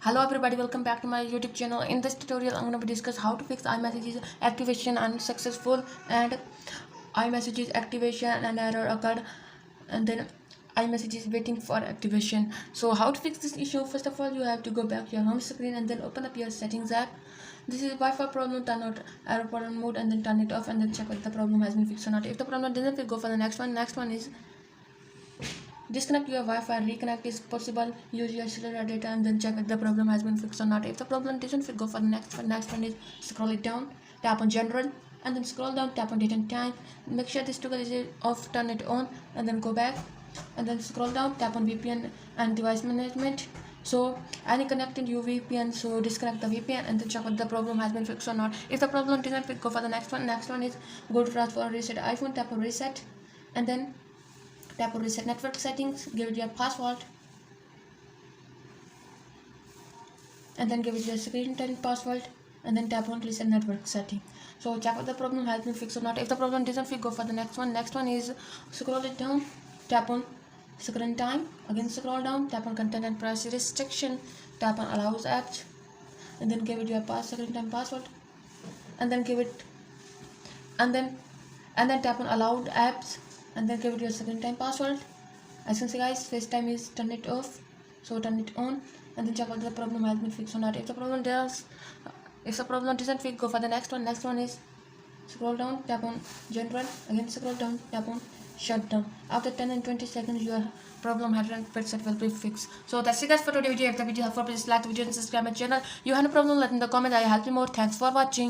Hello everybody, welcome back to my YouTube channel. In this tutorial I'm going to discuss how to fix iMessage's activation unsuccessful and iMessage's activation and error occurred, and then iMessage is waiting for activation. So how to fix this issue? First of all, you have to go back to your home screen and then open up your settings app. This is Wi-Fi problem, turn out error problem mode and then turn it off and then check if the problem has been fixed or not. If the problem doesn't fix, go for the next one. Next one is disconnect your Wi-Fi, reconnect is possible, use your cellular data and then check if the problem has been fixed or not. If the problem doesn't fix, go for the next one. Next one is scroll it down, tap on general and then scroll down, tap on date and time. Make sure this toggle is off, turn it on and then go back and then scroll down, tap on VPN and device management. So any connected your VPN, so disconnect the VPN and then check if the problem has been fixed or not. If the problem doesn't fix, go for the next one. Next one is go to transfer reset iPhone, tap on reset and then tap on reset network settings, give it your password and then give it your screen time password and then tap on reset network setting. So check if the problem has been fixed or not. If the problem doesn't fix, go for the next one. Next one is scroll it down, tap on screen time, again scroll down, tap on content and privacy restriction, tap on allows apps and then give it your screen time password and then give it and then tap on allowed apps and then give it your screen time password. As you can see guys, FaceTime is turn it off, so turn it on and then check whether the problem has been fixed or not. If the problem doesn't fix, go for the next one. Next one is scroll down, tap on general, again scroll down, tap on shutdown. After 10 and 20 seconds your problem has been fixed, it will be fixed. So that's it guys for today's video. If the video helpful, please like the video and subscribe my channel. You have a problem, let me know in the comment. I help you more. Thanks for watching.